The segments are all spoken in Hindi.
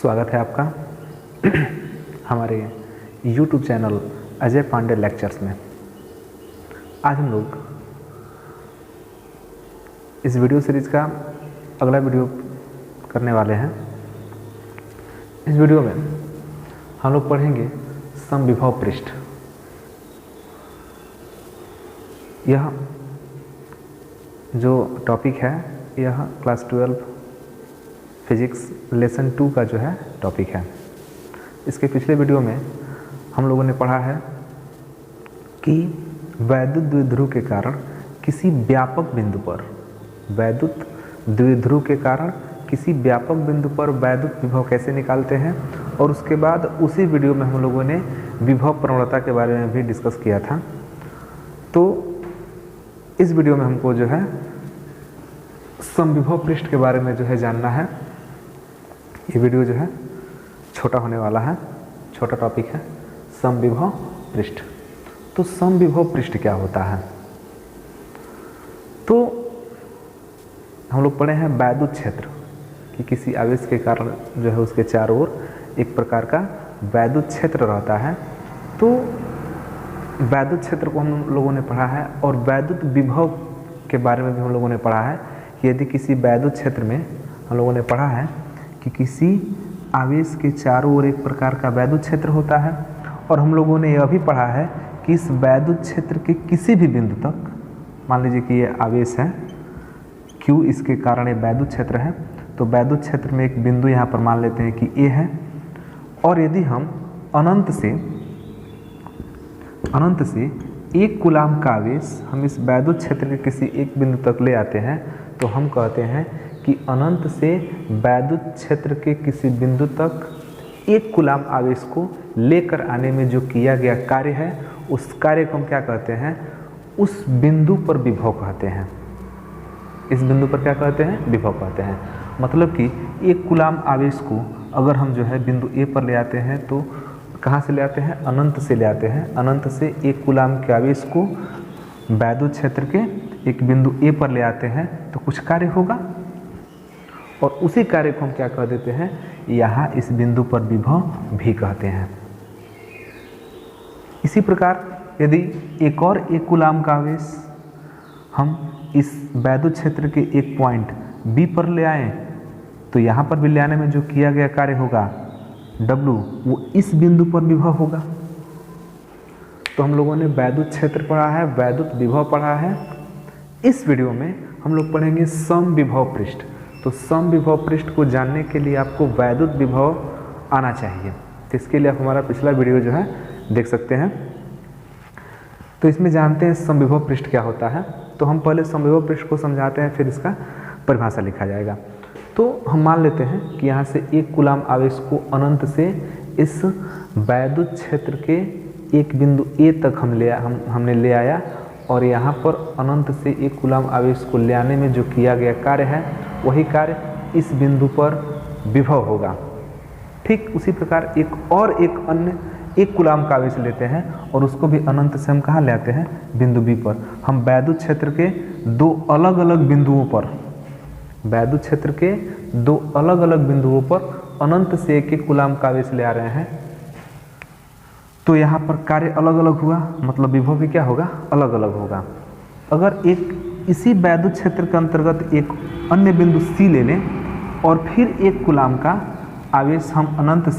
स्वागत है आपका हमारे YouTube channel Ajay Pandey lectures में। आज हम लोग इस वीडियो सीरीज का अगला वीडियो करने वाले हैं। इस वीडियो में हम लोग पढ़ेंगे समविभव पृष्ठ। यह जो टॉपिक है यह क्लास 12 फिजिक्स लेसन 2 का जो है टॉपिक है। इसके पिछले वीडियो में हम लोगों ने पढ़ा है कि वैद्युत द्विध्रुव के कारण किसी व्यापक बिंदु पर वैद्युत द्विध्रुव के कारण किसी व्यापक बिंदु पर वैद्युत विभव कैसे निकालते हैं, और उसके बाद उसी वीडियो में हम लोगों ने विभव प्रवणता के बारे में भी डिस्कस किया था। तो इस वीडियो में हमको जो है समविभव पृष्ठ के बारे में जो है जानना है। ये वीडियो जो है छोटा होने वाला है, छोटा टॉपिक है समविभव पृष्ठ। तो समविभव पृष्ठ क्या होता है? तो हम लोग पढ़े हैं वैद्युत क्षेत्र कि किसी आवेश के कारण जो है उसके चारों ओर एक प्रकार का वैद्युत क्षेत्र रहता है। तो वैद्युत क्षेत्र को हम लोगों ने पढ़ा है, और वैद्युत विभव के बारे में भी हम लोगों ने पढ़ा है कि यदि किसी वैद्युत क्षेत्र में हम लोगों ने पढ़ा है कि किसी आवेश के चारों ओर एक प्रकार का वैद्युत क्षेत्र होता है, और हम लोगों ने यह भी पढ़ा है कि इस वैद्युत क्षेत्र के किसी भी बिंदु तक, मान लीजिए कि ये आवेश है Q, इसके कारण ये वैद्युत क्षेत्र है। तो वैद्युत क्षेत्र में एक बिंदु यहाँ पर मान लेते हैं कि A है, और यदि हम अनंत से 1 कूलाम का आवेश हम इस वैद्युत क्षेत्र के किसी एक बिंदु तक ले आते हैं, तो हम कहते हैं कि अनंत से वैद्युत क्षेत्र के किसी बिंदु तक 1 कूलाम आवेश को लेकर आने में जो किया गया कार्य है, उस कार्य को हम क्या कहते हैं? उस बिंदु पर विभव कहते हैं। इस बिंदु पर क्या कहते हैं? विभव कहते हैं। मतलब कि 1 कूलाम आवेश को अगर हम जो है बिंदु ए पर ले आते हैं, तो कहाँ से ले आते हैं? अनंत से ले आते हैं। अनंत से 1 कूलाम के आवेश को वैद्युत क्षेत्र के एक बिंदु ए पर ले आते हैं, तो कुछ कार्य होगा, और उसी कार्य को हम क्या कह देते हैं? यहाँ इस बिंदु पर विभव भी कहते हैं। इसी प्रकार यदि एक और 1 कूलाम का आवेश हम इस वैद्युत क्षेत्र के एक पॉइंट बी पर ले आए, तो यहाँ पर भी ले आने में जो किया गया कार्य होगा W, वो इस बिंदु पर विभव होगा। तो हम लोगों ने वैद्युत क्षेत्र पढ़ा है, वैद्युत विभव पढ़ा है। इस वीडियो में हम लोग पढ़ेंगे समविभव पृष्ठ। तो समविभव पृष्ठ को जानने के लिए आपको वैद्युत विभव आना चाहिए। तो इसके लिए आप हमारा पिछला वीडियो जो है देख सकते हैं। तो इसमें जानते हैं समविभव पृष्ठ क्या होता है। तो हम पहले समविभव पृष्ठ को समझाते हैं, फिर इसका परिभाषा लिखा जाएगा। तो हम मान लेते हैं कि यहाँ से 1 कूलाम आवेश को अनंत से इस वैद्युत क्षेत्र के एक बिंदु ए तक हमने ले आया, और यहाँ पर अनंत से 1 कूलाम आवेश को ले आने में जो किया गया कार्य है, वही कार्य इस बिंदु पर विभव होगा। ठीक उसी प्रकार एक अन्य 1 कूलाम का आवेश लेते हैं, और उसको भी अनंत से हम कहाँ ले आते हैं? बिंदु बी पर। हम वैद्युत क्षेत्र के 2 अलग अलग बिंदुओं पर, वैद्युत क्षेत्र के 2 अलग अलग बिंदुओं पर अनंत से 1 कूलाम का आवेश ले आ रहे हैं। तो यहाँ पर कार्य अलग अलग हुआ, मतलब विभव भी क्या होगा? अलग अलग होगा। अगर इसी वैद्युत क्षेत्र के अंतर्गत एक अन्य बिंदु C ले लें, और फिर 1 कूलाम का आवेश हम अनंत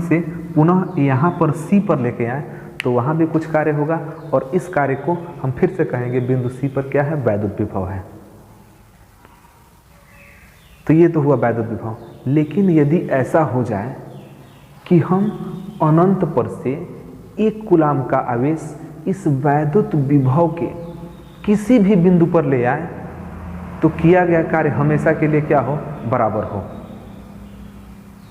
से पुनः यहाँ पर C पर लेके आए, तो वहाँ भी कुछ कार्य होगा, और इस कार्य को हम फिर से कहेंगे बिंदु C पर क्या है? वैद्युत विभव है। तो ये तो हुआ वैद्युत विभव। लेकिन यदि ऐसा हो जाए कि हम अनंत पर से 1 कूलाम का आवेश इस वैद्युत विभव के किसी भी बिंदु पर ले आए, तो किया गया कार्य हमेशा के लिए क्या हो? बराबर हो।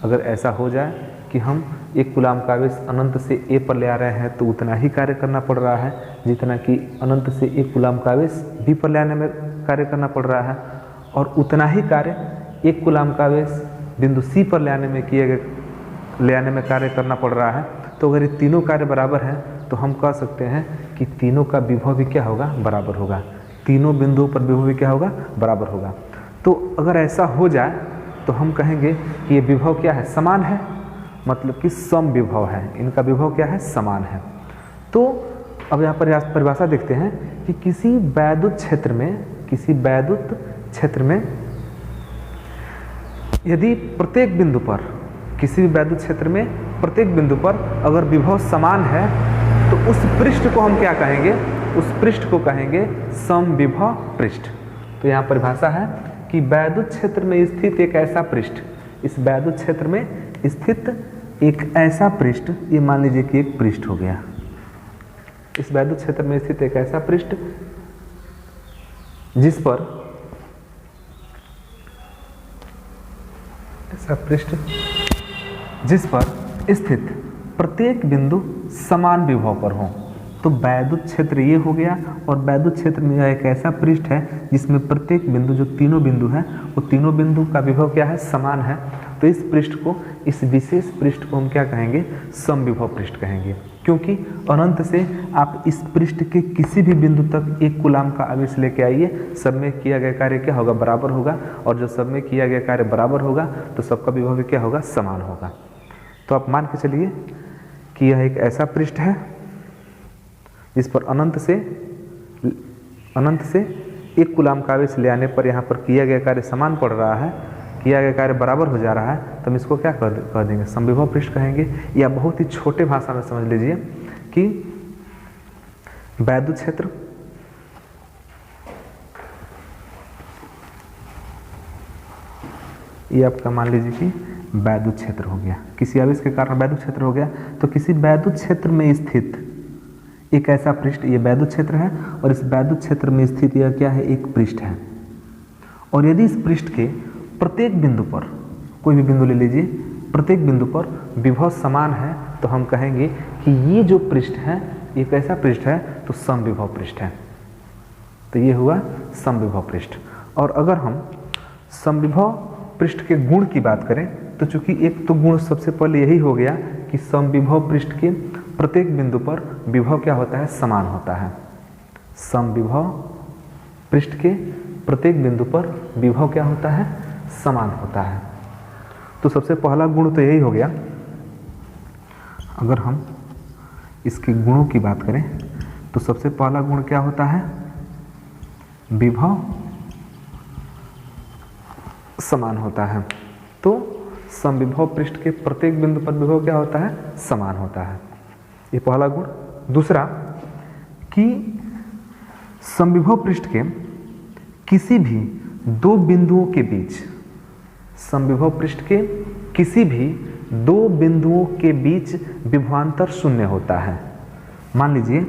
अगर ऐसा हो जाए कि हम 1 कूलाम का आवेश अनंत से ए पर ले आ रहे हैं, तो उतना ही कार्य करना पड़ रहा है जितना कि अनंत से 1 कूलाम का आवेश बी पर ले आने में कार्य करना पड़ रहा है, और उतना ही कार्य 1 कूलाम का आवेश बिंदु सी पर ले आने में कार्य करना पड़ रहा है। तो अगर ये तीनों कार्य बराबर हैं, तो हम कह सकते हैं कि तीनों का विभव भी क्या होगा? बराबर होगा। तीनों बिंदुओं पर विभव भी क्या होगा? बराबर होगा। तो अगर ऐसा हो जाए तो हम कहेंगे कि ये विभव क्या है, समान है, मतलब कि सम विभव है, इनका विभव क्या है, समान है। तो अब यहाँ पर परिभाषा देखते हैं कि किसी वैद्युत क्षेत्र में यदि प्रत्येक बिंदु पर, किसी भी वैद्युत क्षेत्र में प्रत्येक बिंदु पर अगर विभव समान है तो उस पृष्ठ को हम क्या कहेंगे, उस पृष्ठ को कहेंगे समविभव पृष्ठ। तो यहाँ परिभाषा है कि वैद्युत क्षेत्र में स्थित एक ऐसा पृष्ठ, इस वैद्युत क्षेत्र में स्थित एक ऐसा पृष्ठ, ये मान लीजिए कि एक पृष्ठ हो गया, इस वैद्युत क्षेत्र में स्थित एक ऐसा पृष्ठ जिस पर स्थित प्रत्येक बिंदु समान विभव पर हो। तो वैद्युत क्षेत्र ये हो गया, और वैद्युत क्षेत्र में एक ऐसा पृष्ठ है जिसमें प्रत्येक बिंदु, जो तीनों बिंदु हैं, वो तीनों बिंदु का विभव क्या है, समान है। तो इस पृष्ठ को, इस विशेष पृष्ठ को हम क्या कहेंगे, समविभव पृष्ठ कहेंगे, क्योंकि अनंत से आप इस पृष्ठ के किसी भी बिंदु तक एक कूलाम का आवेश लेके आइए, सब में किया गया कार्य क्या होगा, बराबर होगा, और जो सब में किया गया कार्य बराबर होगा तो सबका विभव क्या होगा, समान होगा। तो आप मान के चलिए कि यह एक ऐसा पृष्ठ है जिस पर अनंत से एक कूलाम का आवेश ले आने पर यहाँ पर किया गया कार्य समान पड़ रहा है, किया गया कार्य बराबर हो जा रहा है, तो हम इसको क्या कह देंगे, समविभव पृष्ठ कहेंगे। या बहुत ही छोटे भाषा में समझ लीजिए कि वैद्युत क्षेत्र ये आपका मान लीजिए कि वैद्युत क्षेत्र हो गया, किसी आवेश के कारण वैद्युत क्षेत्र हो गया। तो किसी वैद्युत क्षेत्र में स्थित एक ऐसा पृष्ठ, ये वैद्युत क्षेत्र है, और इस वैद्युत क्षेत्र में स्थित यह क्या है, एक पृष्ठ है। और यदि इस पृष्ठ के प्रत्येक बिंदु पर, कोई भी बिंदु ले लीजिए, प्रत्येक बिंदु पर विभव समान है, तो हम कहेंगे कि ये जो पृष्ठ है, ये कैसा पृष्ठ है, तो समविभव पृष्ठ है। तो ये हुआ समविभव पृष्ठ। और अगर हम समविभव पृष्ठ के गुण की बात करें, तो चूंकि एक तो गुण सबसे पहले यही हो गया कि समविभव पृष्ठ के प्रत्येक बिंदु पर विभव क्या होता है, समान होता है। समविभव पृष्ठ के प्रत्येक बिंदु पर विभव क्या होता है, समान होता है। तो सबसे पहला गुण तो यही हो गया। अगर हम इसके गुणों की बात करें तो सबसे पहला गुण क्या होता है, विभव समान होता है। तो समविभव पृष्ठ के प्रत्येक बिंदु पर विभव क्या होता है, समान होता है, ये पहला गुण। दूसरा कि समविभव पृष्ठ के किसी भी दो बिंदुओं के बीच, समविभव पृष्ठ के किसी भी दो बिंदुओं के बीच विभवांतर शून्य होता है। मान लीजिए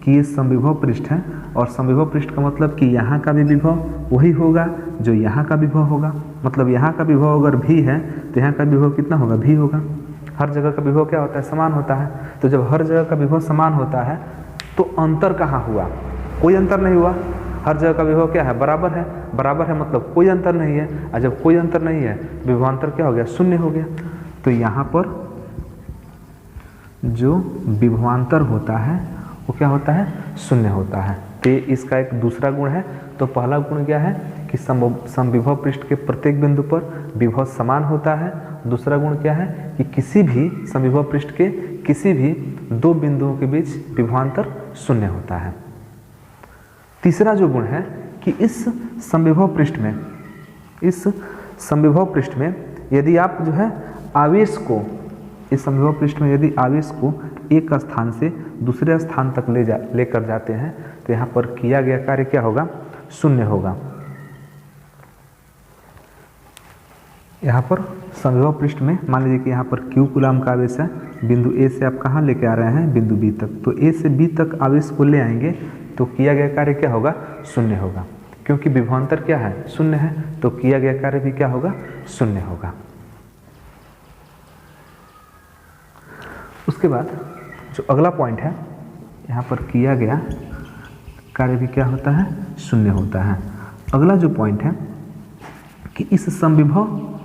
कि ये समविभव पृष्ठ है, और समविभव पृष्ठ का मतलब कि यहाँ का भी विभव वही होगा जो यहाँ का विभव होगा। मतलब यहाँ का विभव अगर भी है तो यहाँ का विभव कितना होगा, भी होगा। हर जगह का विभव क्या होता है, समान होता है। तो जब हर जगह का विभव समान होता है तो अंतर कहाँ हुआ, कोई अंतर नहीं हुआ। हर जगह का विभव क्या है, बराबर है। बराबर है मतलब कोई अंतर नहीं है, और जब कोई अंतर नहीं है विभवांतर क्या हो गया, शून्य हो गया। तो यहाँ पर जो विभवांतर होता है वो क्या होता है, शून्य होता है। तो इसका एक दूसरा गुण है। तो पहला गुण क्या है कि समविभव पृष्ठ के प्रत्येक बिंदु पर विभव समान होता है। दूसरा गुण क्या है कि किसी भी समविभव पृष्ठ के किसी भी दो बिंदुओं के बीच विभवांतर शून्य होता है। तीसरा जो गुण है कि इस समविभव पृष्ठ में यदि आप जो है आवेश को, इस समविभव पृष्ठ में यदि आवेश को एक स्थान से दूसरे स्थान तक लेकर जाते हैं तो यहाँ पर किया गया कार्य क्या होगा, शून्य होगा। यहाँ पर समविभव पृष्ठ में मान लीजिए कि यहाँ पर Q कूलाम का आवेश है, बिंदु A से आप कहाँ लेके आ रहे हैं, बिंदु B तक। तो A से B तक आवेश को ले आएंगे तो किया गया कार्य क्या होगा, शून्य होगा, क्योंकि विभवांतर क्या है, शून्य है। तो किया गया कार्य भी क्या होगा, शून्य होगा। उसके बाद जो अगला पॉइंट है, यहाँ पर किया गया कार्य भी क्या होता है, शून्य होता है। अगला जो पॉइंट है कि इस समविभव,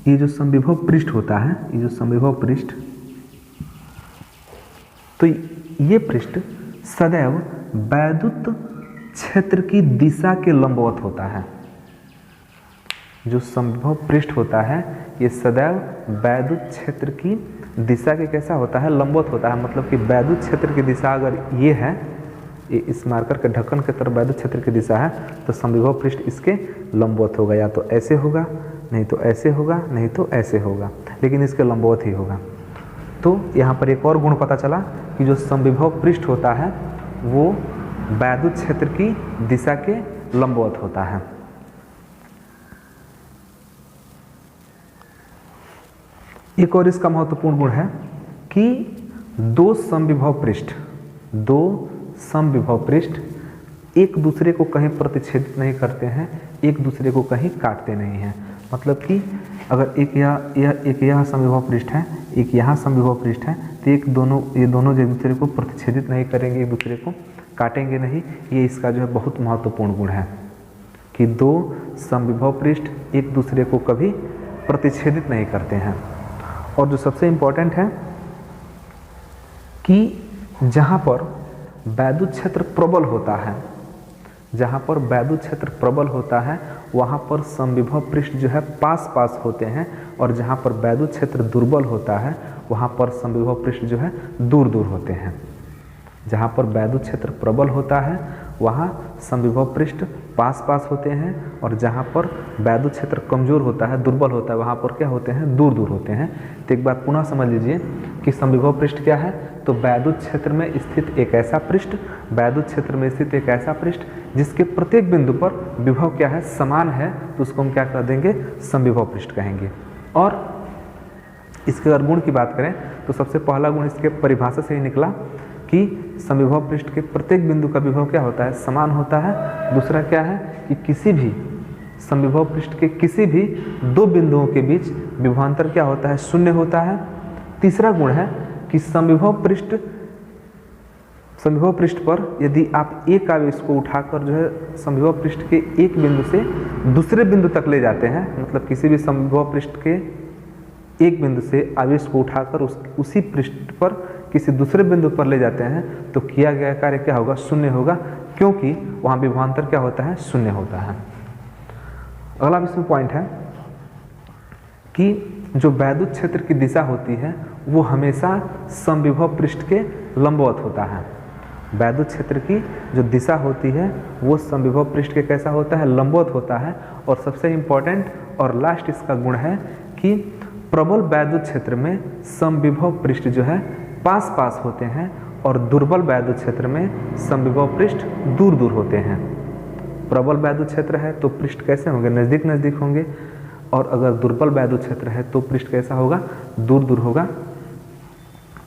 ये जो समविभव पृष्ठ होता है, ये जो समविभव पृष्ठ, तो ये पृष्ठ सदैव वैद्युत क्षेत्र की दिशा के लंबवत होता है। जो समविभव पृष्ठ होता है ये सदैव वैद्युत क्षेत्र की दिशा के कैसा होता है, लंबवत होता है। मतलब कि वैद्युत क्षेत्र की दिशा अगर ये है, ये इस मार्कर के ढक्कन की तरफ वैद्युत क्षेत्र की दिशा है, तो समविभव पृष्ठ इसके लंबवत होगा। या तो ऐसे होगा, नहीं तो ऐसे होगा, नहीं तो ऐसे होगा, लेकिन इसके लंबवत ही होगा। तो यहाँ पर एक और गुण पता चला कि जो समविभव पृष्ठ होता है वो वैद्युत क्षेत्र की दिशा के लंबवत होता है। एक और इसका महत्वपूर्ण गुण है कि दो समविभव पृष्ठ एक दूसरे को कहीं प्रतिच्छेदित नहीं करते हैं, एक दूसरे को कहीं काटते नहीं हैं। मतलब कि अगर एक यह समविभव पृष्ठ है, एक यहाँ समविभव पृष्ठ है, तो ये दोनों एक दूसरे को प्रतिच्छेदित नहीं करेंगे, एक दूसरे को काटेंगे नहीं। ये इसका जो है बहुत महत्वपूर्ण गुण है कि दो समविभव पृष्ठ एक दूसरे को कभी प्रतिच्छेदित नहीं करते हैं। और जो सबसे इम्पोर्टेंट है कि जहाँ पर वैद्युत क्षेत्र प्रबल होता है, जहाँ पर वैद्युत क्षेत्र प्रबल होता है वहाँ पर समविभव पृष्ठ जो है पास पास होते हैं, और जहाँ पर वैद्युत क्षेत्र दुर्बल होता है वहाँ पर समविभव पृष्ठ जो है दूर दूर होते हैं। जहाँ पर वैद्युत क्षेत्र प्रबल होता है वहाँ समविभव पृष्ठ पास पास होते हैं, और जहाँ पर वैद्युत क्षेत्र कमजोर होता है, दुर्बल होता है, वहाँ पर क्या होते हैं, दूर दूर होते हैं। तो एक बार पुनः समझ लीजिए कि समविभव पृष्ठ क्या है। तो वैद्युत क्षेत्र में स्थित एक ऐसा पृष्ठ, वैद्युत क्षेत्र में स्थित एक ऐसा पृष्ठ जिसके प्रत्येक बिंदु पर विभव क्या है, समान है, तो उसको हम क्या कर देंगे, समविभव पृष्ठ कहेंगे। और इसके अगर गुण की बात करें तो सबसे पहला गुण इसके परिभाषा से ही निकला कि समविभव पृष्ठ के प्रत्येक बिंदु का विभव क्या होता है, समान होता है। दूसरा क्या है कि किसी भी समविभव पृष्ठ के किसी भी दो बिंदुओं के बीच विभवांतर क्या होता है, शून्य होता है। तीसरा गुण है कि समविभव पृष्ठ पर यदि आप एक आवेश को उठाकर जो है समविभव पृष्ठ के एक बिंदु से दूसरे बिंदु तक ले जाते हैं, मतलब किसी भी समविभव पृष्ठ के एक बिंदु से आवेश को उठाकर उसी पृष्ठ पर किसी दूसरे बिंदु पर ले जाते हैं, तो किया गया कार्य क्या होगा, शून्य होगा, क्योंकि वहाँ विभवांतर क्या होता है, शून्य होता है। अगला इसमें पॉइंट है कि जो वैद्युत क्षेत्र की दिशा होती है वो हमेशा समविभव पृष्ठ के लंबवत होता है। वैद्युत क्षेत्र की जो दिशा होती है वो समविभव पृष्ठ के कैसा होता है, लंबवत होता है। और सबसे इम्पोर्टेंट और लास्ट इसका गुण है कि प्रबल वैद्युत क्षेत्र में समविभव पृष्ठ जो है पास पास होते हैं, और दुर्बल वैद्युत क्षेत्र में समविभव पृष्ठ दूर दूर होते हैं। प्रबल वैद्युत क्षेत्र है तो पृष्ठ कैसे होंगे, नज़दीक नज़दीक होंगे, और अगर दुर्बल वैद्युत क्षेत्र है तो पृष्ठ कैसा होगा, दूर दूर होगा।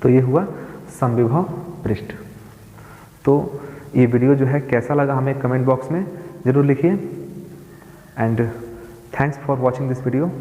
तो ये हुआ समविभव पृष्ठ। तो ये वीडियो जो है कैसा लगा हमें कमेंट बॉक्स में ज़रूर लिखिए। And thanks for watching this video.